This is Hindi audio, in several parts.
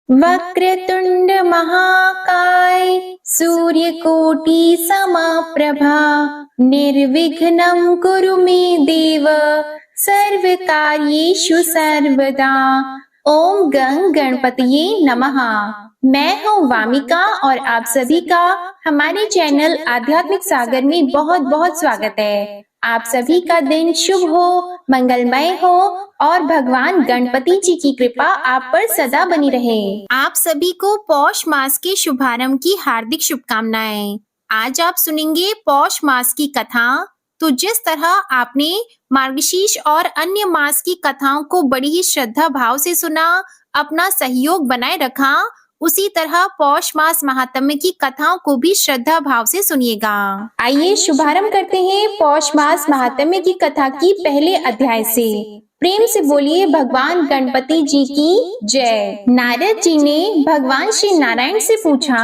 वक्रतुंड महाकाय सूर्यकोटि समप्रभा निर्विघ्नं कुरु मे देव सर्वकार्येषु सर्वदा। ओम गं गणपतिये नमः। मैं हूँ वामिका और आप सभी का हमारे चैनल आध्यात्मिक सागर में बहुत बहुत स्वागत है। आप सभी का दिन शुभ हो, मंगलमय हो और भगवान गणपति जी की कृपा आप पर सदा बनी रहे। आप सभी को पौष मास के शुभारंभ की हार्दिक शुभकामनाएं। आज आप सुनेंगे पौष मास की कथा। तो जिस तरह आपने मार्गशीर्ष और अन्य मास की कथाओं को बड़ी ही श्रद्धा भाव से सुना, अपना सहयोग बनाए रखा, उसी तरह पौष मास महात्म्य की कथाओं को भी श्रद्धा भाव से सुनिएगा। आइए शुभारंभ करते हैं पौष मास महात्म्य की कथा की पहले अध्याय से। प्रेम से बोलिए भगवान गणपति जी की जय। नारद जी ने भगवान श्री नारायण से पूछा,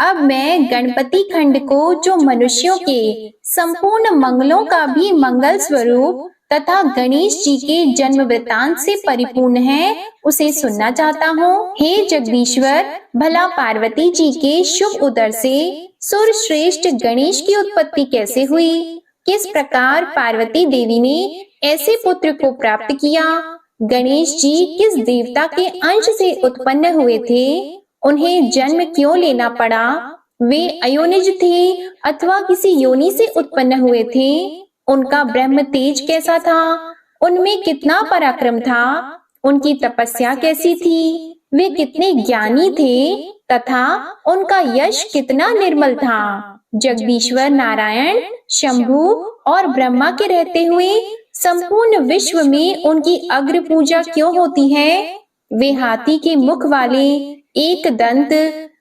अब मैं गणपति खंड को जो मनुष्यों के संपूर्ण मंगलों का भी मंगल स्वरूप तथा गणेश जी के जन्म वृतांत से परिपूर्ण है, उसे सुनना चाहता हूँ। हे जगदीश्वर, भला पार्वती जी के शुभ उदर से सुर श्रेष्ठ गणेश की उत्पत्ति कैसे हुई? किस प्रकार पार्वती देवी ने ऐसे पुत्र को प्राप्त किया? गणेश जी किस देवता के अंश से उत्पन्न हुए थे? उन्हें जन्म क्यों लेना पड़ा? वे अयोनिज थे अथवा किसी योनि से उत्पन्न हुए थे? उनका ब्रह्म तेज कैसा था? उनमें कितना पराक्रम था? उनकी तपस्या कैसी थी? वे कितने ज्ञानी थे तथा उनका यश कितना निर्मल था? जगदीश्वर नारायण, शंभु और ब्रह्मा के रहते हुए संपूर्ण विश्व में उनकी अग्र पूजा क्यों होती है? वे हाथी के मुख वाले, एक दंत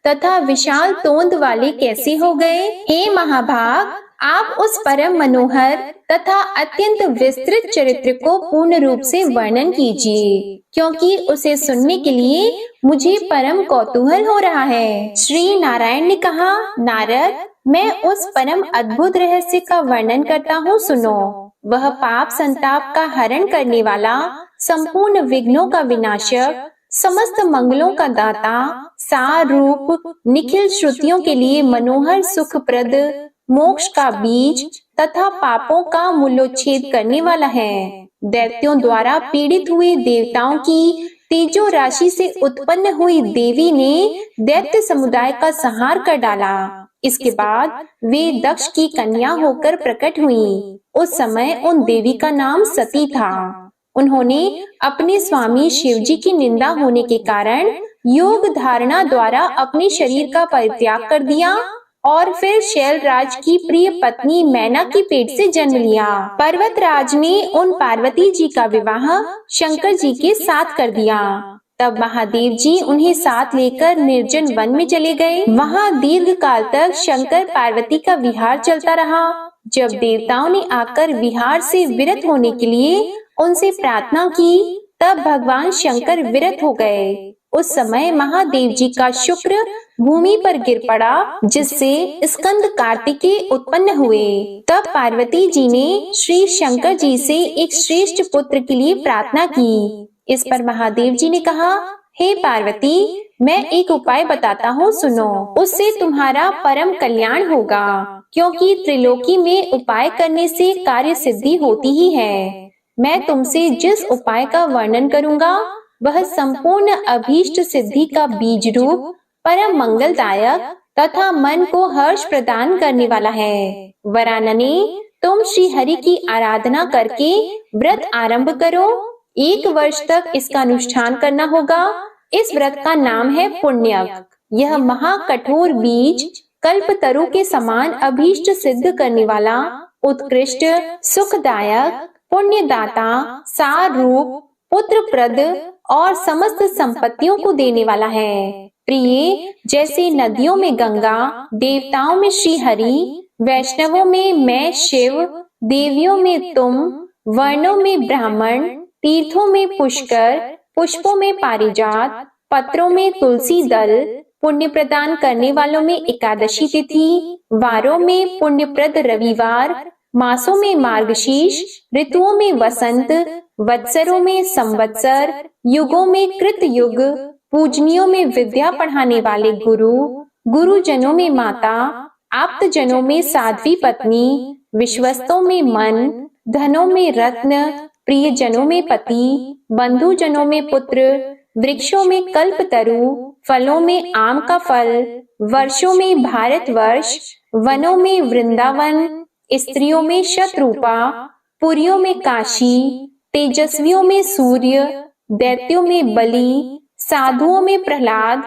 तथा विशाल तोंद वाले कैसे हो गए? हे महाभाग, आप उस परम मनोहर तथा अत्यंत विस्तृत चरित्र को पूर्ण रूप से वर्णन कीजिए, क्योंकि उसे सुनने के लिए मुझे परम कौतूहल हो रहा है। श्री नारायण ने कहा, नारद, मैं उस परम अद्भुत रहस्य का वर्णन करता हूँ, सुनो। वह पाप संताप का हरण करने वाला, संपूर्ण विघ्नों का विनाशक, समस्त मंगलों का दाता, सार रूप, निखिल श्रुतियों के लिए मनोहर सुखप्रद, मोक्ष का बीज तथा पापों का मूलोच्छेद करने वाला है। दैत्यों द्वारा पीड़ित हुए देवताओं की तेजो राशि से उत्पन्न हुई देवी ने दैत्य समुदाय का संहार कर डाला। इसके बाद वे दक्ष की कन्या होकर प्रकट हुई। उस समय उन देवी का नाम सती था। उन्होंने अपने स्वामी शिवजी की निंदा होने के कारण योग धारणा द्वारा अपने शरीर का परित्याग कर दिया और फिर शैलराज की प्रिय पत्नी मैना की पेट से जन्म लिया। पर्वतराज ने उन पार्वती जी का विवाह शंकर जी के साथ कर दिया। तब महादेव जी उन्हें साथ लेकर निर्जन वन में चले गए। वहाँ दीर्घ काल तक शंकर पार्वती का विहार चलता रहा। जब देवताओं ने आकर विहार से विरत होने के लिए उनसे प्रार्थना की, तब भगवान शंकर विरत हो गए। उस समय महादेव जी का शुक्र भूमि पर गिर पड़ा, जिससे स्कंद कार्तिकेय उत्पन्न हुए। तब पार्वती जी ने श्री शंकर जी से एक श्रेष्ठ पुत्र के लिए प्रार्थना की। इस पर महादेव जी ने कहा, हे पार्वती, मैं एक उपाय बताता हूँ, सुनो। उससे तुम्हारा परम कल्याण होगा, क्योंकि त्रिलोकी में उपाय करने से कार्य सिद्धि होती ही है। मैं तुमसे जिस उपाय का वर्णन करूँगा वह संपूर्ण अभीष्ट सिद्धि का बीज रूप, परम मंगलदायक तथा मन को हर्ष प्रदान करने वाला है। वरानने, तुम श्री हरि की आराधना करके व्रत आरंभ करो। 1 वर्ष तक इसका अनुष्ठान करना होगा। इस व्रत का नाम है पुण्यक। यह महाकठोर बीज कल्पतरु के समान अभीष्ट सिद्ध करने वाला, उत्कृष्ट, सुखदायक, पुण्यदाता, सार रूप, पुत्रप्रद और समस्त संपत्तियों को देने वाला है। प्रिय, जैसे नदियों में गंगा, देवताओं में श्री हरि, वैष्णवों में मैं शिव, देवियों में तुम, वर्णों में ब्राह्मण, तीर्थों में पुष्कर, पुष्पों में पारिजात, पत्रों में तुलसी दल, पुण्य प्रदान करने वालों में एकादशी तिथि, वारों में पुण्यप्रद रविवार, मासों में मार्गशीर्ष, ऋतुओं में वसंत, वत्सरों में संवत्सर, युगों में कृत युग, पूजनियों में विद्या पढ़ाने वाले गुरु, गुरुजनों में माता, आप्तजनों में साध्वी पत्नी, विश्वस्तों में मन, धनों में रत्न, प्रियजनों में पति, बंधुजनों में पुत्र, वृक्षों में कल्पतरु, फलों में आम का फल, वर्षों में भारतवर्ष, वनों में वृंदावन, स्त्रियों में शतरूपा, पुरियों में काशी, तेजस्वियों में सूर्य, दैत्यों में बलि, साधुओं में प्रहलाद,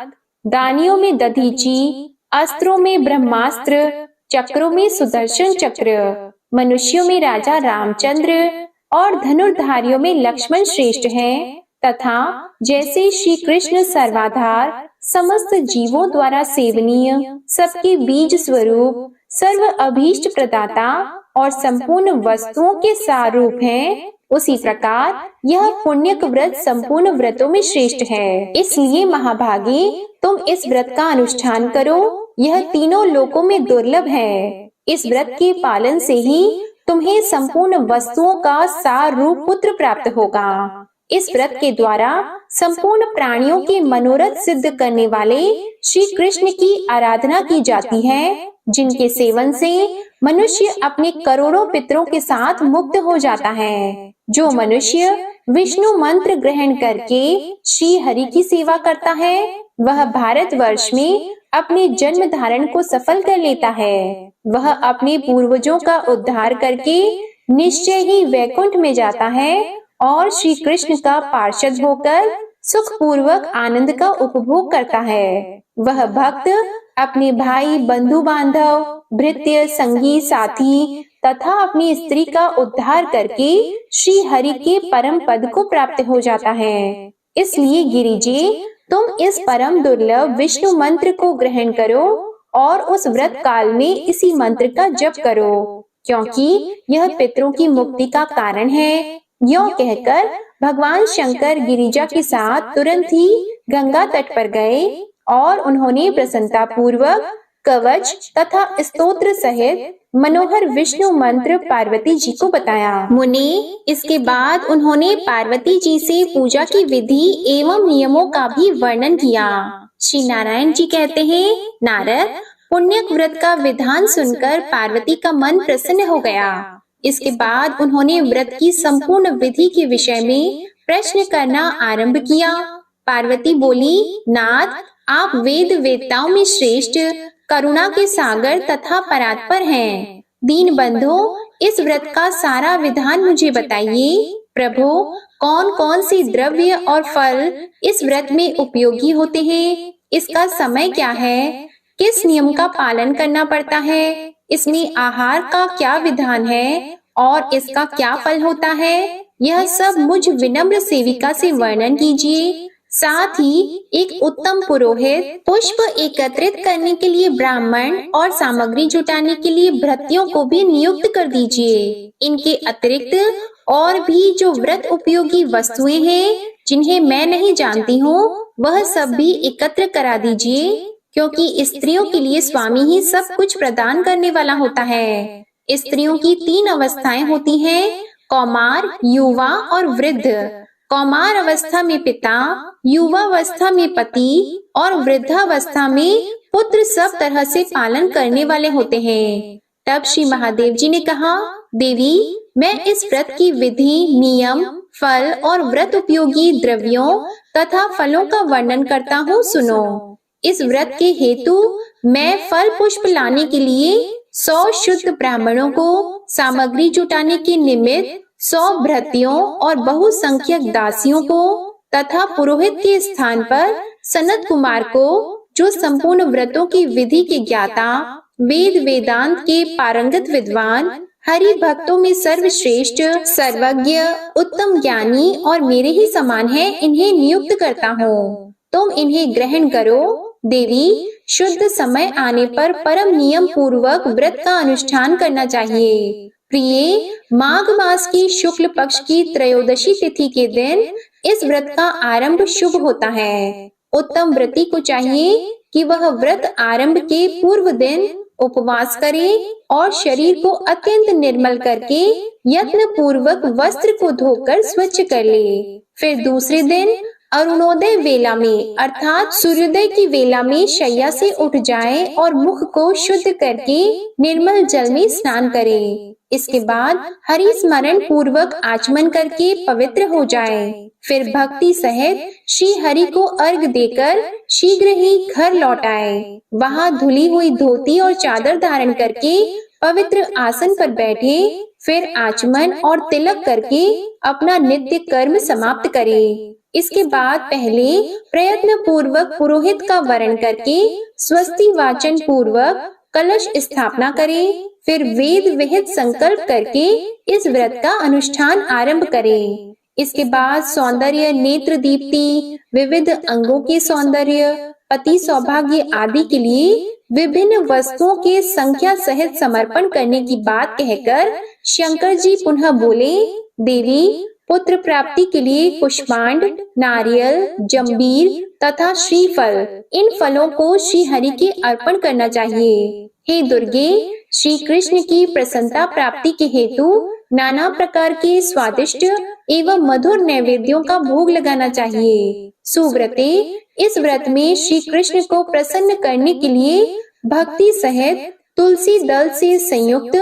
दानियों में दधीची, अस्त्रों में ब्रह्मास्त्र, चक्रों में सुदर्शन चक्र, मनुष्यों में राजा रामचंद्र और धनुर्धारियों में लक्ष्मण श्रेष्ठ हैं, तथा जैसे श्री कृष्ण सर्वाधार, समस्त जीवों द्वारा सेवनीय, सबके बीज स्वरूप, सर्व अभीष्ट प्रदाता और संपूर्ण वस्तुओं के सारूप हैं, उसी प्रकार यह पुण्यक व्रत संपूर्ण व्रतों में श्रेष्ठ है। इसलिए महाभागे तुम इस व्रत का अनुष्ठान करो, यह तीनों लोकों में दुर्लभ है। इस व्रत के पालन से ही तुम्हें संपूर्ण वस्तुओं का सार रूप पुत्र प्राप्त होगा। इस व्रत के द्वारा संपूर्ण प्राणियों के मनोरथ सिद्ध करने वाले श्री कृष्ण की आराधना की जाती है, जिनके सेवन से मनुष्य अपने करोड़ों पितरों के साथ मुक्त हो जाता है। जो मनुष्य विष्णु मंत्र ग्रहण करके श्री हरि की सेवा करता है, वह भारतवर्ष में अपने जन्म धारण को सफल कर लेता है। वह अपने पूर्वजों का उद्धार करके निश्चय ही वैकुंठ में जाता है और श्री कृष्ण का पार्षद होकर सुख पूर्वक आनंद का उपभोग करता है। वह भक्त अपने भाई, बंधु बांधव, भृत्य, संगी, साथी तथा अपनी स्त्री का उद्धार करके श्री हरि के परम पद को प्राप्त हो जाता है। इसलिए गिरिजे, तुम इस परम दुर्लभ विष्णु मंत्र को ग्रहण करो और उस व्रत काल में इसी मंत्र का जप करो, क्योंकि यह पितरों की मुक्ति का कारण है। यों कहकर भगवान शंकर गिरिजा के साथ तुरंत ही गंगा तट पर गए और उन्होंने प्रसन्नता पूर्वक कवच तथा स्तोत्र सहित मनोहर विष्णु मंत्र पार्वती जी को बताया। मुनि, इसके बाद उन्होंने पार्वती जी से पूजा की विधि एवं नियमों का भी वर्णन किया। श्री नारायण जी कहते हैं, नारद, पुण्यक व्रत का विधान सुनकर पार्वती का मन प्रसन्न हो गया। इसके बाद उन्होंने व्रत की संपूर्ण विधि के विषय में प्रश्न करना आरंभ किया। पार्वती बोली, नाथ, आप वेद वेत्ताओं में श्रेष्ठ, करुणा के सागर तथा परात्पर हैं। दीन बंधु, इस व्रत का सारा विधान मुझे बताइए। प्रभु, कौन कौन से द्रव्य और फल इस व्रत में उपयोगी होते हैं? इसका समय क्या है? किस नियम का पालन करना पड़ता है? इसमें आहार का क्या विधान है और इसका क्या फल होता है? यह सब मुझ विनम्र सेविका से वर्णन कीजिए। साथ ही एक उत्तम पुरोहित, पुष्प एकत्रित करने के लिए ब्राह्मण और सामग्री जुटाने के लिए भृत्यों को भी नियुक्त कर दीजिए। इनके अतिरिक्त और भी जो व्रत उपयोगी वस्तुएं हैं, जिन्हें मैं नहीं जानती हूँ, वह सब भी एकत्र करा दीजिए, क्योंकि स्त्रियों के लिए स्वामी ही सब कुछ प्रदान करने वाला होता है। स्त्रियों की 3 अवस्थाएं होती हैं, कौमार, युवा और वृद्ध। कौमार अवस्था में पिता, युवावस्था में पति और वृद्धावस्था में पुत्र सब तरह से पालन करने वाले होते हैं। तब श्री महादेव जी ने कहा, देवी, मैं इस व्रत की विधि, नियम, फल और व्रत उपयोगी द्रव्यों तथा फलों का वर्णन करता हूँ, सुनो। इस व्रत के हेतु मैं फल पुष्प लाने के लिए 100 शुद्ध ब्राह्मणों को, सामग्री जुटाने के निमित्त 100 भृत्यों और बहुसंख्यक दासियों को तथा पुरोहित के स्थान पर सनत कुमार को, जो संपूर्ण व्रतों की विधि के ज्ञाता, वेद वेदांत के पारंगत विद्वान, हरि भक्तों में सर्वश्रेष्ठ, सर्वज्ञ, उत्तम ज्ञानी और मेरे ही समान है, इन्हें नियुक्त करता हूँ। तुम इन्हें ग्रहण करो। देवी, शुद्ध समय आने पर परम नियम पूर्वक व्रत का अनुष्ठान करना चाहिए। प्रिय, माघ मास की शुक्ल पक्ष की त्रयोदशी तिथि के दिन इस व्रत का आरंभ शुभ होता है। उत्तम व्रती को चाहिए कि वह व्रत आरंभ के पूर्व दिन उपवास करे और शरीर को अत्यंत निर्मल करके यत्न पूर्वक वस्त्र को धोकर स्वच्छ कर ले। फिर दूसरे दिन अरुणोदय वेला में अर्थात सूर्योदय की वेला में शैया से उठ जाएं और मुख को शुद्ध करके निर्मल जल में स्नान करें। इसके बाद हरि स्मरण पूर्वक आचमन करके पवित्र हो जाएं। फिर भक्ति सहित श्री हरि को अर्घ देकर शीघ्र ही घर लौट आए। वहाँ धुली हुई धोती और चादर धारण करके पवित्र आसन पर बैठे। फिर आचमन और तिलक करके अपना नित्य कर्म समाप्त करें। इसके बाद पहले प्रयत्न पूर्वक पुरोहित का वरण करके स्वस्ति वाचन पूर्वक कलश स्थापना करें। फिर वेद विहित संकल्प करके इस व्रत का अनुष्ठान आरंभ करें। इसके बाद सौंदर्य नेत्र दीप्ति, विविध अंगों के सौंदर्य, पति सौभाग्य आदि के लिए विभिन्न वस्तुओं के संख्या सहित समर्पण करने की बात कहकर शंकर जी पुनः बोले, देवी पुत्र प्राप्ति के लिए पुष्पांड, नारियल, जंबीर तथा श्रीफल, इन फलों को श्री हरि के अर्पण करना चाहिए। हे दुर्गे, श्री कृष्ण की प्रसन्नता प्राप्ति के हेतु नाना प्रकार के स्वादिष्ट एवं मधुर नैवेद्यों का भोग लगाना चाहिए। सुव्रते, इस व्रत में श्री कृष्ण को प्रसन्न करने के लिए भक्ति सहित तुलसी दल से संयुक्त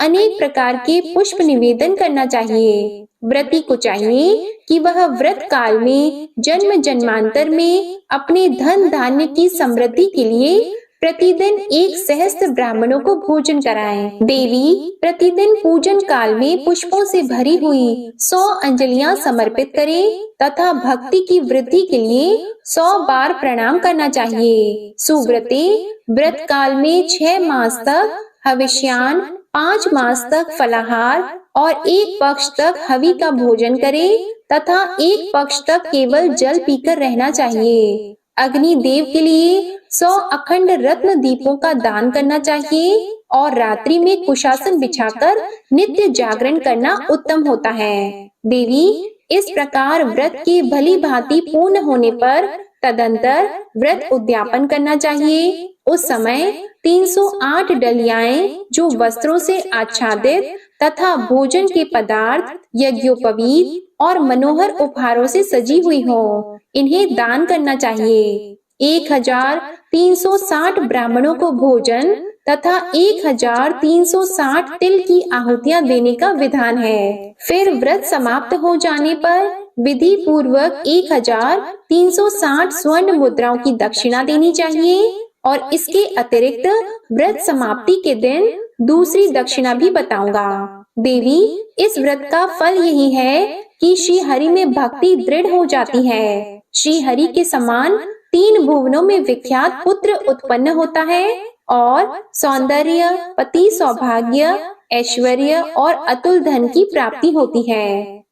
अनेक प्रकार के पुष्प निवेदन करना चाहिए। व्रती को चाहिए कि वह व्रत काल में जन्म जन्मांतर में अपने धन धान्य की समृद्धि के लिए प्रतिदिन 1 सहस्त्र ब्राह्मणों को भोजन कराएं। देवी प्रतिदिन पूजन काल में पुष्पों से भरी हुई 100 अंजलियां समर्पित करें तथा भक्ति की वृद्धि के लिए 100 बार प्रणाम करना चाहिए। सुव्रते, व्रत काल में 6 मास तक हविष्यान, 5 मास तक फलाहार और 1 पक्ष तक हवि का भोजन करें तथा 1 पक्ष तक केवल जल पीकर रहना चाहिए। अग्नि देव के लिए 100 अखंड रत्न दीपों का दान करना चाहिए और रात्रि में कुशासन बिछाकर नित्य जागरण करना उत्तम होता है। देवी, इस प्रकार व्रत के भली भांति पूर्ण होने पर तदंतर व्रत उद्यापन करना चाहिए। उस समय 308 डलियाएं जो वस्त्रों से आच्छादित तथा भोजन के पदार्थ, यज्ञोपवीत और मनोहर उपहारों से सजी हुई हो, इन्हें दान करना चाहिए। 1360 ब्राह्मणों को भोजन तथा 1360 तिल की आहुतियां देने का विधान है। फिर व्रत समाप्त हो जाने पर विधि पूर्वक 1360 स्वर्ण मुद्राओं की दक्षिणा देनी चाहिए और इसके अतिरिक्त व्रत समाप्ति के दिन दूसरी दक्षिणा भी बताऊंगा। देवी, इस व्रत का फल यही है कि श्री हरि में भक्ति दृढ़ हो जाती है। श्री हरि के समान 3 भुवनों में विख्यात पुत्र उत्पन्न होता है और सौंदर्य, पति सौभाग्य, ऐश्वर्य और अतुल धन की प्राप्ति होती है।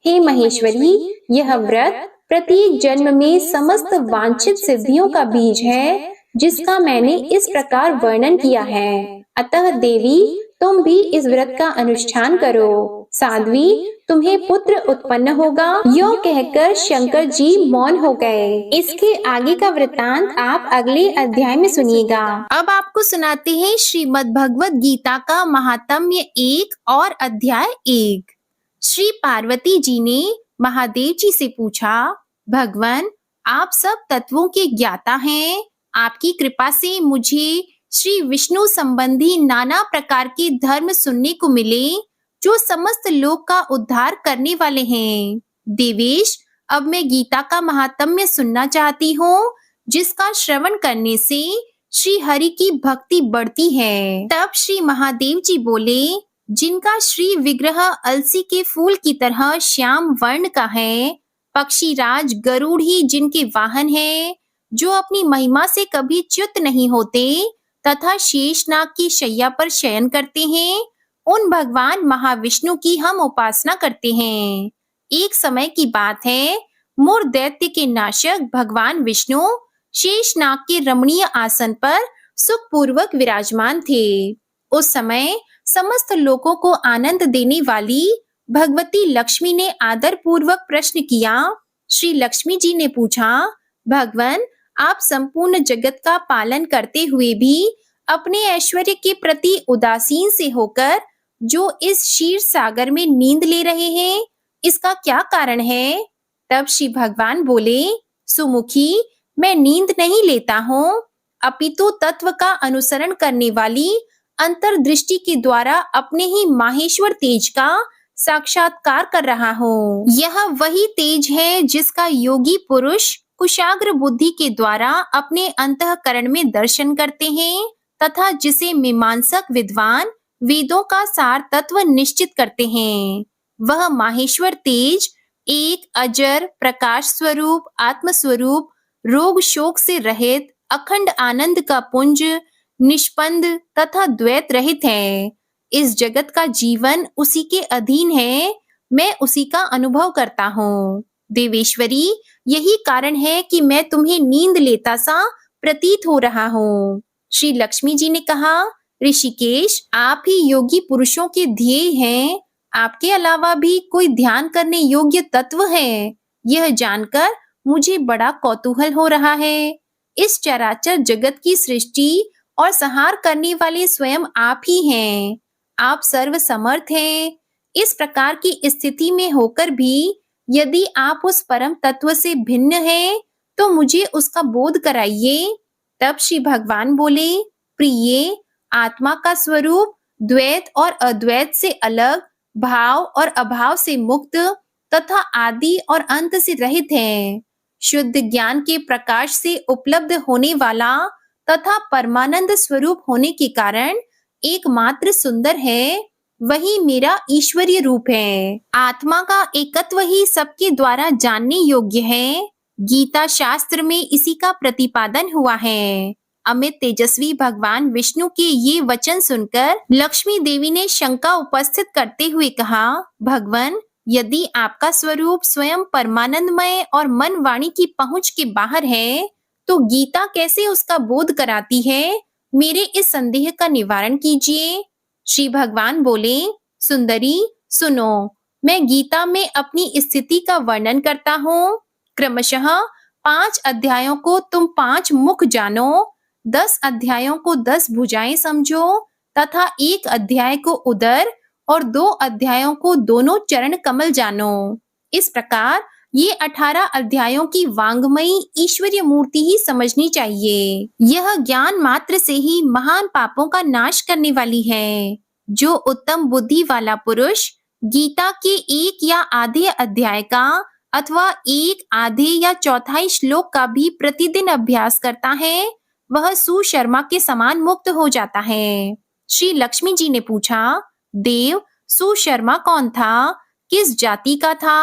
हे महेश्वरी, यह व्रत प्रत्येक जन्म में समस्त वांछित सिद्धियों का बीज है, जिसका मैंने इस प्रकार वर्णन किया है। अतः देवी, तुम भी इस व्रत का अनुष्ठान करो। साध्वी, तुम्हें पुत्र उत्पन्न होगा। यो कहकर शंकर जी मौन हो गए। इसके आगे का वृतांत आप अगले अध्याय में सुनिएगा। अब आपको सुनाते हैं श्रीमद् भगवद गीता का महात्म्य 1 और अध्याय 1। श्री पार्वती जी ने महादेव जी से पूछा, भगवान, आप सब तत्वों के ज्ञाता हैं। आपकी कृपा से मुझे श्री विष्णु संबंधी नाना प्रकार के धर्म सुनने को मिले, जो समस्त लोक का उद्धार करने वाले हैं। देवेश, अब मैं गीता का महात्म्य सुनना चाहती हूँ, जिसका श्रवण करने से श्री हरि की भक्ति बढ़ती है। तब श्री महादेव जी बोले, जिनका श्री विग्रह अलसी के फूल की तरह श्याम वर्ण का है, पक्षीराज गरुड़ ही जिनके वाहन है, जो अपनी महिमा से कभी च्युत नहीं होते तथा शेषनाग की शैया पर शयन करते हैं, उन भगवान महाविष्णु की हम उपासना करते हैं। एक समय की बात है, मूर दैत्य के नाशक भगवान विष्णु शेषनाग के रमणीय आसन पर सुखपूर्वक विराजमान थे। उस समय समस्त लोगों को आनंद देने वाली भगवती लक्ष्मी ने आदर पूर्वक प्रश्न किया। श्री लक्ष्मी जी ने पूछा, भगवान, आप संपूर्ण जगत का पालन करते हुए भी अपने ऐश्वर्य के प्रति उदासीन से होकर जो इस क्षीर सागर में नींद ले रहे हैं, इसका क्या कारण है? तब श्री भगवान बोले, सुमुखी, मैं नींद नहीं लेता हूँ, अपितु तत्व का अनुसरण करने वाली अंतर्दृष्टि के द्वारा अपने ही माहेश्वर तेज का साक्षात्कार कर रहा हूँ। यह वही तेज है जिसका योगी पुरुष कुशाग्र बुद्धि के द्वारा अपने अंतःकरण में दर्शन करते हैं तथा जिसे मीमांसक विद्वान वेदों का सार तत्व निश्चित करते हैं। वह माहेश्वर तेज एक अजर प्रकाश स्वरूप आत्म स्वरूप रोग शोक से रहित अखंड आनंद का पुंज निष्पंद तथा द्वैत रहित है। इस जगत का जीवन उसी के अधीन है, मैं उसी का अनुभव करता हूँ। देवेश्वरी, यही कारण है कि मैं तुम्हें नींद लेता सा प्रतीत हो रहा हूँ। श्री लक्ष्मी जी ने कहा, ऋषिकेश, आप ही योगी पुरुषों के ध्येय हैं, आपके अलावा भी कोई ध्यान करने योग्य तत्व है, यह जानकर मुझे बड़ा कौतूहल हो रहा है। इस चराचर जगत की सृष्टि और संहार करने वाले स्वयं आप ही हैं। आप सर्व समर्थ हैं। इस प्रकार की स्थिति में होकर भी यदि आप उस परम तत्व से भिन्न हैं, तो मुझे उसका बोध कराइए। तब श्री भगवान बोले, प्रिय, आत्मा का स्वरूप द्वैत और अद्वैत से अलग, भाव और अभाव से मुक्त तथा आदि और अंत से रहित है। शुद्ध ज्ञान के प्रकाश से उपलब्ध होने वाला तथा परमानंद स्वरूप होने के कारण एकमात्र सुंदर है, वही मेरा ईश्वरीय रूप है। आत्मा का एकत्व ही सबके द्वारा जानने योग्य है। गीता शास्त्र में इसी का प्रतिपादन हुआ है। अमित तेजस्वी भगवान विष्णु के ये वचन सुनकर लक्ष्मी देवी ने शंका उपस्थित करते हुए कहा, भगवान, यदि आपका स्वरूप स्वयं परमानंदमय और मन वाणी की पहुंच के बाहर है, तो गीता कैसे उसका बोध कराती है? मेरे इस संदेह का निवारण कीजिए। श्री भगवान बोले, सुंदरी, सुनो, मैं गीता में अपनी स्थिति का वर्णन करता हूँ। क्रमशः 5 अध्यायों को तुम 5 मुख जानो, 10 अध्यायों को 10 भुजाएं समझो तथा 1 अध्याय को उदर और 2 अध्यायों को दोनों चरण कमल जानो। इस प्रकार ये 18 अध्यायों की वांग्मयी ईश्वरीय मूर्ति ही समझनी चाहिए। यह ज्ञान मात्र से ही महान पापों का नाश करने वाली है। जो उत्तम बुद्धि वाला पुरुष गीता के 1 या आधे अध्याय का अथवा 1 आधे या चौथाई श्लोक का भी प्रतिदिन अभ्यास करता है, वह सुशर्मा के समान मुक्त हो जाता है। श्री लक्ष्मी जी ने पूछा, देव, सुशर्मा कौन था, किस जाति का था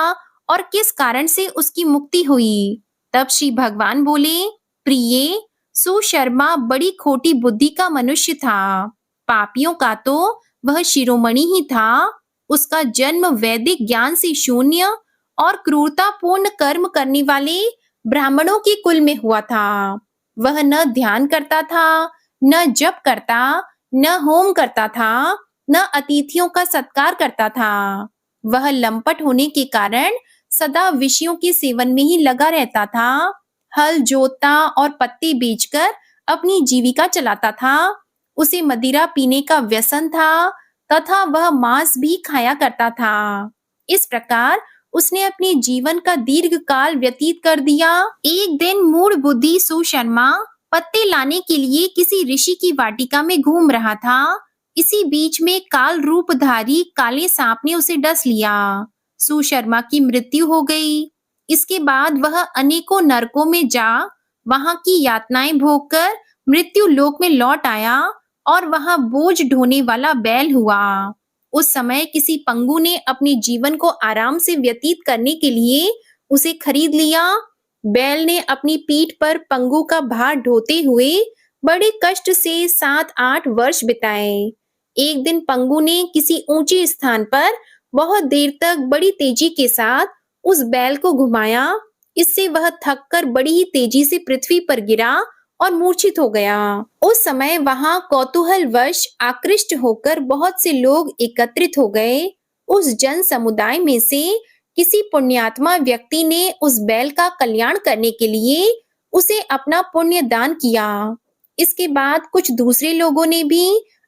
और किस कारण से उसकी मुक्ति हुई? तब श्री भगवान बोले, प्रिय, सुशर्मा बड़ी खोटी बुद्धि का मनुष्य था। पापियों का तो वह शिरोमणि ही था। उसका जन्म वैदिक ज्ञान से शून्य और क्रूरतापूर्ण कर्म करने वाले ब्राह्मणों के कुल में हुआ था। वह न ध्यान करता था, न जप करता, न होम करता था, न अतिथियों का सत्कार करता था। वह लंपट होने के कारण सदा विषयों के सेवन में ही लगा रहता था। हल जोतता और पत्ते बेचकर अपनी जीविका चलाता था। उसे मदिरा पीने का व्यसन था तथा वह मांस भी खाया करता था। इस प्रकार उसने अपने जीवन का दीर्घ काल व्यतीत कर दिया। एक दिन मूढ़ बुद्धि सुशर्मा पत्ते लाने के लिए किसी ऋषि की वाटिका में घूम रहा था। इसी बीच में काल रूपधारी काले सांप ने उसे डस लिया। सुशर्मा की मृत्यु हो गई। इसके बाद वह अनेकों नरकों में जा वहां की यातनाएं भोगकर मृत्यु लोक में लौट आया और वहां बोझ ढोने वाला बैल हुआ। उस समय किसी पंगु ने अपने जीवन को आराम से व्यतीत करने के लिए उसे खरीद लिया। बैल ने अपनी पीठ पर पंगु का भार ढोते हुए बड़े कष्ट से 7-8 वर्ष बिताए। एक दिन पंगु ने किसी ऊंचे स्थान पर बहुत देर तक बड़ी तेजी के साथ उस बैल को घुमाया। इससे वह थककर बड़ी ही तेजी से पृथ्वी पर गिरा और मूर्छित हो गया। उस समय वहां कौतूहलवश आकृष्ट होकर बहुत से लोग एकत्रित हो गए। उस जन समुदाय में से किसी पुण्यात्मा व्यक्ति ने उस बैल का कल्याण करने के लिए उसे अपना पुण्य दान किया। इसके बाद कुछ दूसरे लोगों ने भी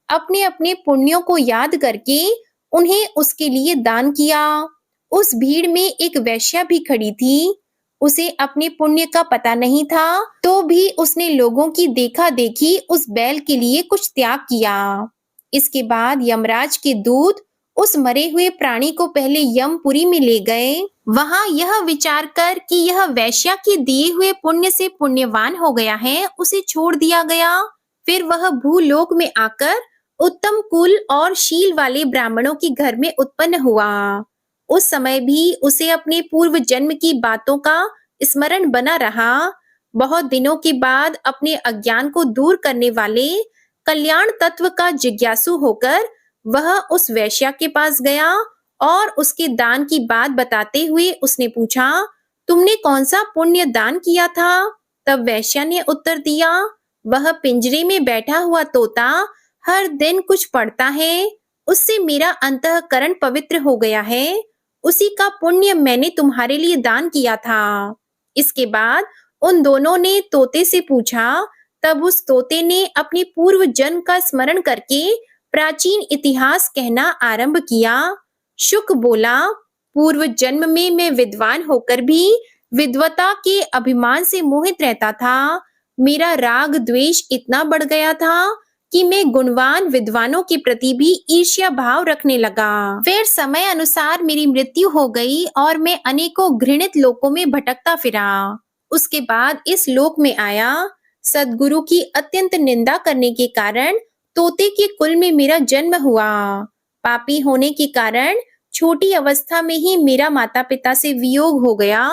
अपने अपने पुण्यों को याद करके उन्हें उसके लिए दान किया। उस भीड़ में एक वैश्या भी खड़ी थी। उसे अपने पुण्य का पता नहीं था, तो भी उसने लोगों की देखा देखी उस बैल के लिए कुछ त्याग किया। इसके बाद यमराज के दूत उस मरे हुए प्राणी को पहले यमपुरी में ले गए। वहां यह विचार कर कि यह वैश्या के दिए हुए पुण्य से पुण्यवान हो गया है, उसे छोड़ दिया गया। फिर वह भूलोक में आकर उत्तम कुल और शील वाले ब्राह्मणों के घर में उत्पन्न हुआ। उस समय भी उसे अपने पूर्व जन्म की बातों का स्मरण बना रहा। बहुत दिनों के बाद अपने अज्ञान को दूर करने वाले कल्याण तत्व का जिज्ञासु होकर वह उस वैश्या के पास गया और उसके दान की बात बताते हुए उसने पूछा, तुमने कौन सा पुण्य दान किया था? तब वैश्या ने उत्तर दिया, वह पिंजरे में बैठा हुआ तोता हर दिन कुछ पढ़ता है, उससे मेरा अंतःकरण पवित्र हो गया है, उसी का पुण्य मैंने तुम्हारे लिए दान किया था। इसके बाद उन दोनों ने तोते से पूछा। तब उस तोते ने अपने पूर्व जन्म का स्मरण करके प्राचीन इतिहास कहना आरंभ किया। शुक बोला, पूर्व जन्म में मैं विद्वान होकर भी विद्वता के अभिमान से मोहित रहता था। मेरा राग द्वेष इतना बढ़ गया था कि मैं गुणवान विद्वानों के प्रति भी ईर्ष्या भाव रखने लगा। फिर समय अनुसार मेरी मृत्यु हो गई और मैं अनेकों घृणित लोकों में भटकता फिरा। उसके बाद इस लोक में आया। सद्गुरु की अत्यंत निंदा करने के कारण तोते के कुल में मेरा जन्म हुआ। पापी होने के कारण छोटी अवस्था में ही मेरा माता पिता से वियोग हो गया।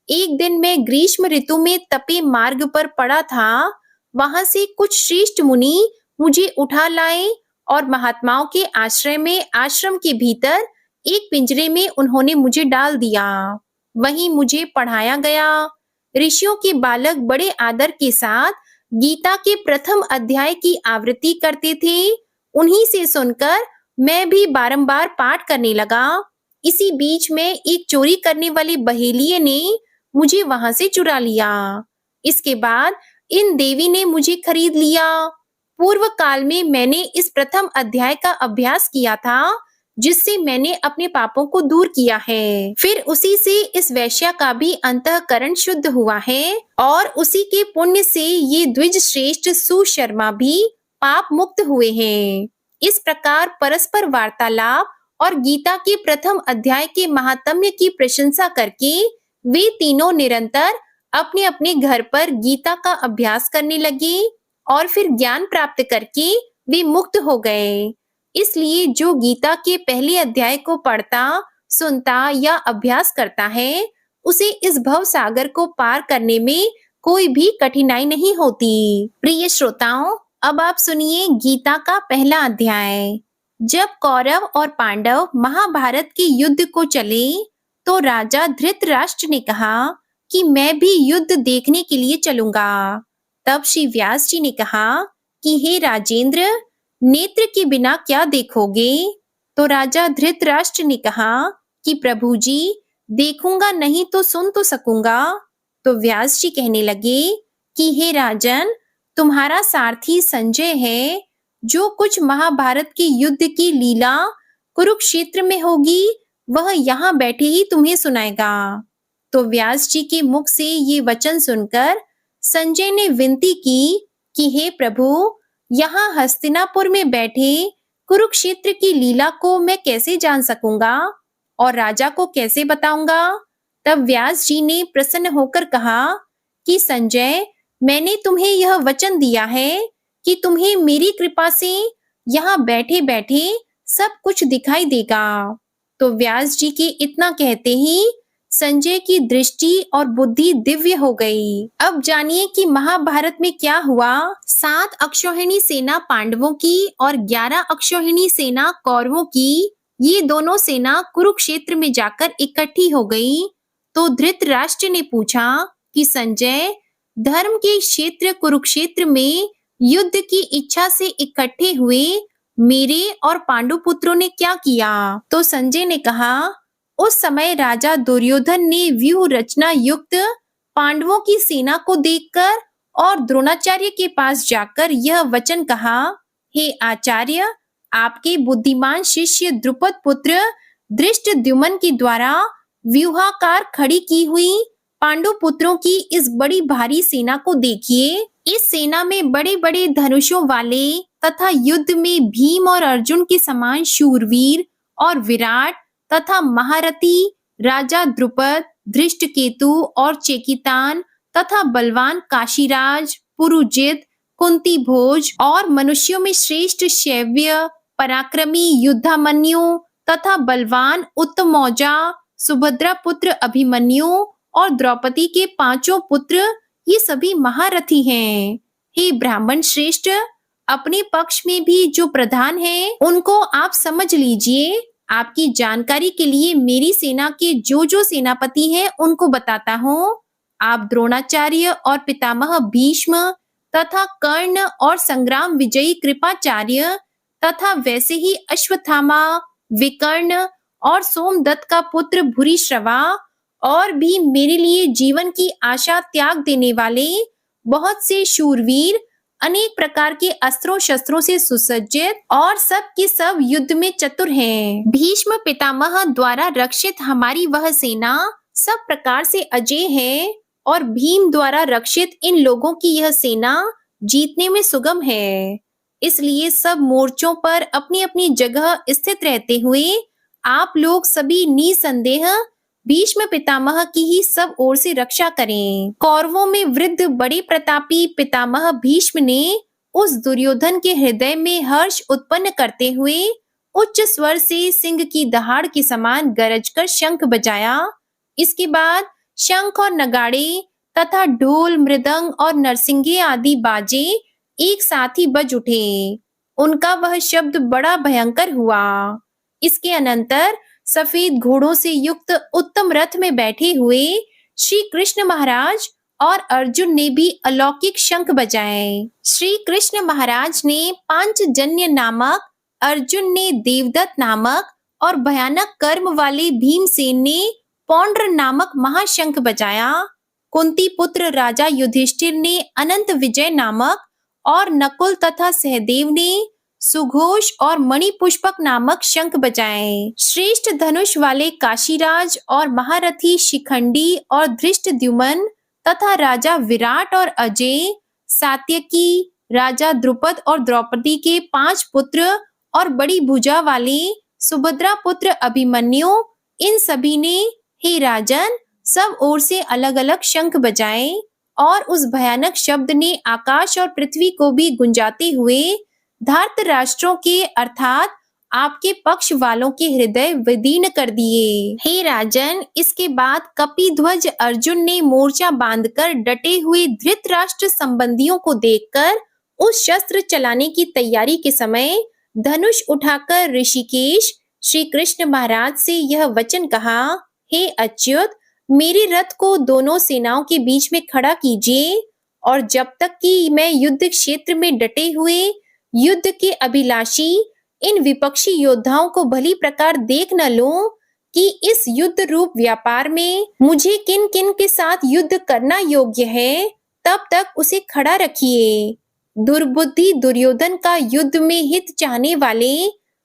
एक दिन मैं ग्रीष्म ऋतु में तपे मार्ग पर पड़ा था। वहां से कुछ श्रेष्ठ मुनि मुझे उठा लाए और महात्माओं के आश्रय में आश्रम के भीतर एक पिंजरे में उन्होंने मुझे डाल दिया। वहीं मुझे पढ़ाया गया। ऋषियों के बालक बड़े आदर के साथ गीता के प्रथम अध्याय की आवृत्ति करते थे। उन्हीं से सुनकर मैं भी बारंबार पाठ करने लगा। इसी बीच में एक चोरी करने वाले बहेलिये ने मुझे वहां से चुरा लिया। इसके बाद इन देवी ने मुझे खरीद लिया। पूर्व काल में मैंने इस प्रथम अध्याय का अभ्यास किया था, जिससे मैंने अपने पापों को दूर किया है। फिर उसी से इस वैश्या का भी अंतःकरण शुद्ध हुआ है और उसी के पुण्य से ये द्विज श्रेष्ठ सुशर्मा भी पाप मुक्त हुए हैं। इस प्रकार परस्पर वार्तालाप और गीता के प्रथम अध्याय के महात्म्य की प्रशंसा करके वे तीनों निरंतर अपने अपने घर पर गीता का अभ्यास करने लगे और फिर ज्ञान प्राप्त करके वे मुक्त हो गए। इसलिए जो गीता के पहले अध्याय को पढ़ता, सुनता या अभ्यास करता है, उसे इस भव सागर को पार करने में कोई भी कठिनाई नहीं होती। प्रिय श्रोताओं, अब आप सुनिए गीता का पहला अध्याय। जब कौरव और पांडव महाभारत के युद्ध को चले, तो राजा धृतराष्ट्र ने कहा कि मैं भी युद्ध देखने के लिए चलूंगा। तब श्री व्यास जी ने कहा कि हे राजेंद्र, नेत्र के बिना क्या देखोगे? तो राजा धृतराष्ट्र ने कहा कि प्रभु जी, देखूंगा नहीं तो सुन तो सकूंगा। तो व्यास जी कहने लगे कि हे राजन, तुम्हारा सारथी संजय है, जो कुछ महाभारत के युद्ध की लीला कुरुक्षेत्र में होगी वह यहाँ बैठे ही तुम्हें सुनाएगा। तो व्यास जी के मुख से ये वचन सुनकर संजय ने विनती की कि हे प्रभु, यहाँ हस्तिनापुर में बैठे कुरुक्षेत्र की लीला को मैं कैसे जान सकूंगा और राजा को कैसे बताऊंगा? तब व्यास जी ने प्रसन्न होकर कहा कि संजय, मैंने तुम्हें यह वचन दिया है कि तुम्हें मेरी कृपा से यहाँ बैठे बैठे सब कुछ दिखाई देगा। तो व्यास जी के इतना कहते ही संजय की दृष्टि और बुद्धि दिव्य हो गई। अब जानिए कि महाभारत में क्या हुआ। 7 अक्षौहिणी सेना पांडवों की और 11 अक्षौहिणी सेना कौरवों की, ये दोनों सेना कुरुक्षेत्र में जाकर इकट्ठी हो गई। तो धृतराष्ट्र ने पूछा कि संजय, धर्म के क्षेत्र कुरुक्षेत्र में युद्ध की इच्छा से इकट्ठे हुए मेरे और पांडु पुत्रों ने क्या किया? तो संजय ने कहा, उस समय राजा दुर्योधन ने व्यूह रचना युक्त पांडवों की सेना को देखकर और द्रोणाचार्य के पास जाकर यह वचन कहा, हे आचार्य, आपके बुद्धिमान शिष्य द्रुपद पुत्र धृष्टद्युम्न के द्वारा व्यूहाकार खड़ी की हुई पांडु पुत्रों की इस बड़ी भारी सेना को देखिए। इस सेना में बड़े बड़े धनुषों वाले तथा युद्ध में भीम और अर्जुन के समान शूरवीर और विराट तथा महारथी राजा द्रुपद, धृष्टकेतु और चेकितान तथा बलवान काशीराज, पुरुजित, कुंती भोज और मनुष्यों में श्रेष्ठ शैव्य, पराक्रमी युद्धामन्यु तथा बलवान उत्तमौजा, सुभद्रा पुत्र अभिमन्यु और द्रौपदी के पांचों पुत्र, ये सभी महारथी हैं। हे ब्राह्मण श्रेष्ठ, अपने पक्ष में भी जो प्रधान हैं, उनको आप समझ लीजिए। आपकी जानकारी के लिए मेरी सेना के जो सेनापति हैं, उनको बताता हूँ। आप द्रोणाचार्य और पितामह भीष्म तथा कर्ण और संग्राम विजयी कृपाचार्य तथा वैसे ही अश्वत्थामा, विकर्ण और सोमदत्त का पुत्र भूरिश्रवा और भी मेरे लिए जीवन की आशा त्याग देने वाले बहुत से शूरवीर, अनेक प्रकार के अस्त्रों शस्त्रों से सुसज्जित और सब के सब युद्ध में चतुर हैं। भीष्म पितामह द्वारा रक्षित हमारी वह सेना सब प्रकार से अजेय है और भीम द्वारा रक्षित इन लोगों की यह सेना जीतने में सुगम है। इसलिए सब मोर्चों पर अपनी अपनी जगह स्थित रहते हुए आप लोग सभी निसंदेह भीष्म पितामह की ही सब ओर से रक्षा करें। कौरवों में वृद्ध बड़े प्रतापी पितामह भीष्म ने उस दुर्योधन के हृदय में हर्ष उत्पन्न करते हुए उच्च स्वर से सिंह की दहाड़ के समान गरज कर शंख बजाया। इसके बाद शंख और नगाड़े तथा ढोल, मृदंग और नरसिंगे आदि बाजे एक साथ ही बज उठे। उनका वह शब्द बड़ा भयंकर हुआ। इसके अनंतर सफेद घोड़ों से युक्त उत्तम रथ में बैठे हुए श्री कृष्ण महाराज और अर्जुन ने भी अलौकिक शंख बजाए। श्री कृष्ण महाराज ने पांचजन्य नामक, अर्जुन ने देवदत्त नामक और भयानक कर्म वाले भीमसेन ने पौंड्र नामक महाशंख बजाया। कुंती पुत्र राजा युधिष्ठिर ने अनंत विजय नामक और नकुल तथा सहदेव ने सुघोष और मणिपुष्पक नामक शंख बजाए। श्रेष्ठ धनुष वाले काशीराज और महारथी शिखंडी और धृष्टद्युम्न तथा राजा विराट और अजय, सात्यकी, राजा द्रुपद और द्रौपदी के 5 पुत्र और बड़ी भुजा वाले सुभद्रा पुत्र अभिमन्यु, इन सभी ने, हे राजन, सब ओर से अलग अलग शंख बजाए और उस भयानक शब्द ने आकाश और पृथ्वी को भी गुंजाते हुए धार्तराष्ट्रों के अर्थात आपके पक्ष वालों के हृदय विदीर्ण कर दिए। हे राजन, इसके बाद कपिध्वज अर्जुन ने मोर्चा बांधकर डटे हुए धृतराष्ट्र संबंधियों को देखकर उस शस्त्र चलाने की तैयारी के समय धनुष उठाकर ऋषिकेश श्री कृष्ण महाराज से यह वचन कहा, हे अच्युत, मेरे रथ को दोनों सेनाओं के बीच में खड़ा कीजिए और जब तक कि मैं युद्ध क्षेत्र में डटे हुए युद्ध के अभिलाषी इन विपक्षी योद्धाओं को भली प्रकार देख न लूं कि इस युद्ध रूप व्यापार में मुझे किन किन के साथ युद्ध करना योग्य है, तब तक उसे खड़ा रखिए। दुर्बुद्धि दुर्योधन का युद्ध में हित चाहने वाले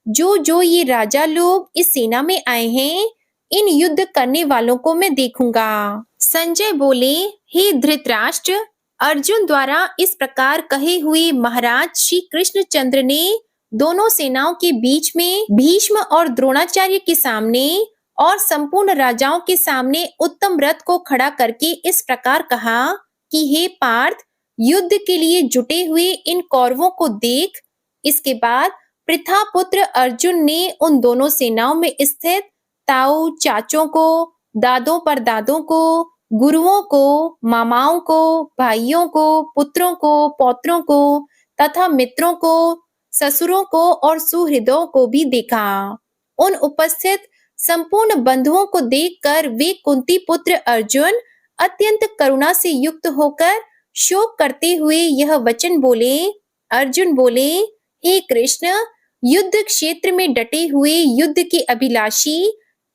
जो ये राजा लोग इस सेना में आए हैं, इन युद्ध करने वालों को मैं देखूंगा। संजय बोले, हे धृतराष्ट्र, अर्जुन द्वारा इस प्रकार कहे हुए महाराज श्री कृष्णचंद्र ने दोनों सेनाओं के बीच में भीष्म और द्रोणाचार्य के सामने और संपूर्ण राजाओं के सामने उत्तम रथ को खड़ा करके इस प्रकार कहा कि हे पार्थ, युद्ध के लिए जुटे हुए इन कौरवों को देख। इसके बाद पृथा पुत्र अर्जुन ने उन दोनों सेनाओं में स्थित ताऊ चाचों को, दादों परदादों को, गुरुओं को, मामाओं को, भाइयों को, पुत्रों को, पौत्रों को तथा मित्रों को, ससुरों को और सुहृदों को भी देखा। उन उपस्थित संपूर्ण बंधुओं को देखकर वे कुंती पुत्र अर्जुन अत्यंत करुणा से युक्त होकर शोक करते हुए यह वचन बोले। अर्जुन बोले, हे कृष्ण, युद्ध क्षेत्र में डटे हुए युद्ध के अभिलाषी